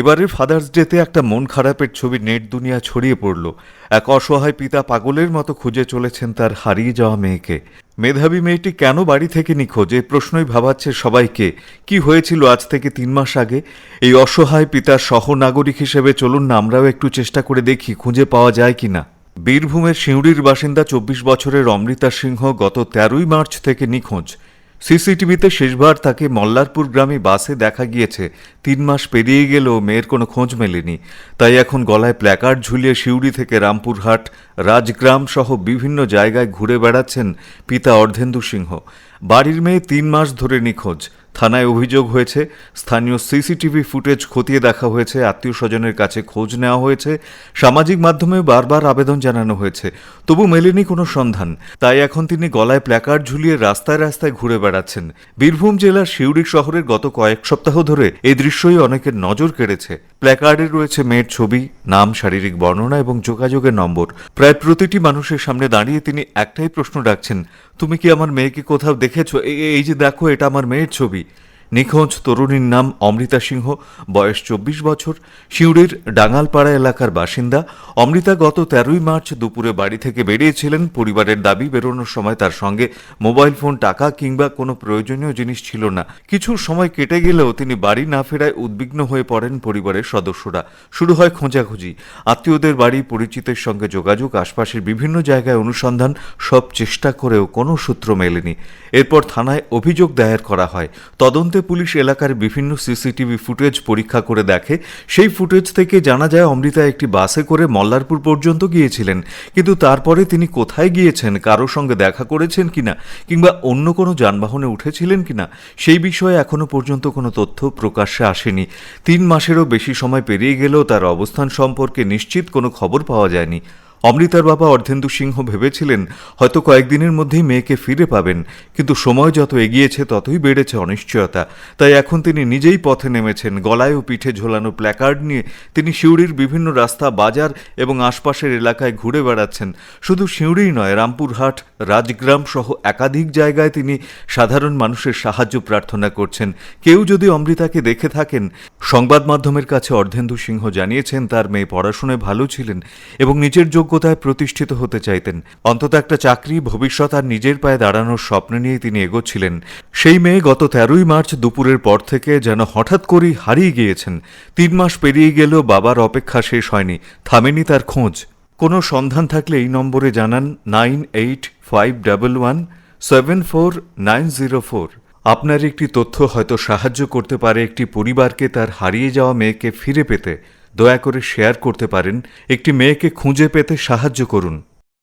এবারের ফাদার্স ডেতে একটা মন খারাপের ছবি নেট দুনিয়া ছড়িয়ে পড়ল। এক অসহায় পিতা পাগলের মতো খুঁজে চলেছেন তার হারিয়ে যাওয়া মেয়েকে। মেধাবী মেয়েটি কেন বাড়ি থেকে নিখোঁজ, এই প্রশ্নই ভাবাচ্ছে সবাইকে। কি হয়েছিল আজ থেকে 3 মাস আগে? এই অসহায় পিতার সহনাগরিক হিসেবে চলুন না আমরাও একটু চেষ্টা করে দেখি খুঁজে পাওয়া যায় কিনা। বীরভূমের সিউড়ির বাসিন্দা 24 বছরের অমৃতা সিংহ গত 13ই মার্চ থেকে নিখোঁজ। সিসিটিভিতে শেষবার তাকে মল্লারপুর গ্রামে বাসে দেখা গিয়েছে। 3 মাস পেরিয়ে গেলেও মেয়ের কোনো খোঁজ মেলেনি। তাই এখন গলায় প্ল্যাকার্ড ঝুলিয়ে সিউড়ি থেকে রামপুরহাট, রাজগ্রাম সহ বিভিন্ন জায়গায় ঘুরে বেড়াচ্ছেন পিতা অর্ধেন্দু সিংহ। বাড়ির মেয়ে 3 মাস ধরে নিখোঁজ। থানায় অভিযোগ হয়েছে, স্থানীয় সিসিটিভি ফুটেজ খতিয়ে দেখা হয়েছে, আত্মীয় স্বজনের কাছে খোঁজ নেওয়া হয়েছে, সামাজিক মাধ্যমে বারবার আবেদন জানানো হয়েছে, তবু মেলেনি কোনো সন্ধান। তাই এখন তিনি গলায় প্ল্যাকার্ড ঝুলিয়ে রাস্তায় রাস্তায় ঘুরে বেড়াচ্ছেন। বীরভূম জেলার সিউড়ি শহরের গত কয়েক সপ্তাহ ধরে এই দৃশ্যই অনেকের নজর কেড়েছে। প্ল্যাকার্ডে রয়েছে মেয়ের ছবি, নাম, শারীরিক বর্ণনা এবং যোগাযোগের নম্বর। প্রায় প্রতিটি মানুষের সামনে দাঁড়িয়ে তিনি একটাই প্রশ্ন রাখছেন, তুমি কি আমার মেয়েকে কোথাও দেখেছো? এই যে দেখো, এটা আমার মেয়ের ছবি। নিখোঁজ তরুণীর নাম অমৃতা সিংহ, বয়স 24 বছর, সিউড়ির ডাঙ্গালপাড়া এলাকার বাসিন্দা। অমৃতা গত 13ই মার্চ দুপুরে বাড়ি থেকে বেরিয়েছিলেন। পরিবারের দাবি, বেরোনোর সময় তার সঙ্গে মোবাইল ফোন, টাকা কিংবা কোনো প্রয়োজনীয় জিনিস ছিল না। কিছু সময় কেটে গেলেও তিনি বাড়ি না ফেরায় উদ্বিগ্ন হয়ে পড়েন পরিবারের সদস্যরা। শুরু হয় খোঁজাখুঁজি, আত্মীয়দের বাড়ি, পরিচিতের সঙ্গে যোগাযোগ, আশপাশের বিভিন্ন জায়গায় অনুসন্ধান। সব চেষ্টা করেও কোনো সূত্র মেলেনি। এরপর থানায় অভিযোগ দায়ের করা হয়। তদন্তে পুলিশ এলাকার বিভিন্ন সিসিটিভি ফুটেজ পরীক্ষা করে দেখে। সেই ফুটেজ থেকে জানা যায় অমৃতা একটি বাসে করে মল্লারপুর পর্যন্ত গিয়েছিলেন। কিন্তু তারপরে তিনি কোথায় গিয়েছেন, কারোর সঙ্গে দেখা করেছেন কিনা কিংবা অন্য কোনো যানবাহনে উঠেছিলেন কিনা, সেই বিষয়ে এখনো পর্যন্ত কোনো তথ্য প্রকাশ্যে আসেনি। 3 মাসেরও বেশি সময় পেরিয়ে গেলেও তার অবস্থান সম্পর্কে নিশ্চিত কোনো খবর পাওয়া যায়নি। অমৃতার বাবা অর্ধেন্দু সিংহ ভেবেছিলেন হয়তো কয়েকদিনের মধ্যেই মেয়েকে ফিরে পাবেন, কিন্তু সময় যত এগিয়েছে ততই বেড়েছে অনিশ্চয়তা। তাই এখন তিনি নিজেই পথে নেমেছেন। গলায় ও পিঠে ঝোলানো প্ল্যাকার্ড নিয়ে তিনি সিউড়ির বিভিন্ন রাস্তা, বাজার এবং আশপাশের এলাকায় ঘুরে বেড়াচ্ছেন। শুধু সিউড়িই নয়, রামপুরহাট, রাজগ্রাম সহ একাধিক জায়গায় তিনি সাধারণ মানুষের সাহায্য প্রার্থনা করছেন। কেউ যদি অমৃতাকে দেখে থাকেন, সংবাদ মাধ্যমের কাছে অর্ধেন্দু সিংহ জানিয়েছেন তার মেয়ে পড়াশোনায় ভালো ছিলেন এবং নিজের যোগ্যতায় প্রতিষ্ঠিত হতে চাইতেন। অন্তত একটা চাকরি, ভবিষ্যৎ আর নিজের পায়ে দাঁড়ানোর স্বপ্ন নিয়ে তিনি এগোচ্ছিলেন। সেই মেয়ে গত 13ই মার্চ দুপুরের পর থেকে যেন হঠাৎ করেই হারিয়ে গিয়েছেন। 3 মাস পেরিয়ে গেলেও বাবার অপেক্ষা শেষ হয়নি, থামেনি তার খোঁজ। কোনো সন্ধান থাকলে এই নম্বরে জানান 9851174904। আপনার একটি তথ্য হয়তো সাহায্য করতে পারে একটি পরিবারকে তার হারিয়ে যাওয়া মেয়েকে ফিরে পেতে। দয়া করে শেয়ার করতে পারেন। একটি মেয়েকে খুঁজে পেতে সাহায্য করুন।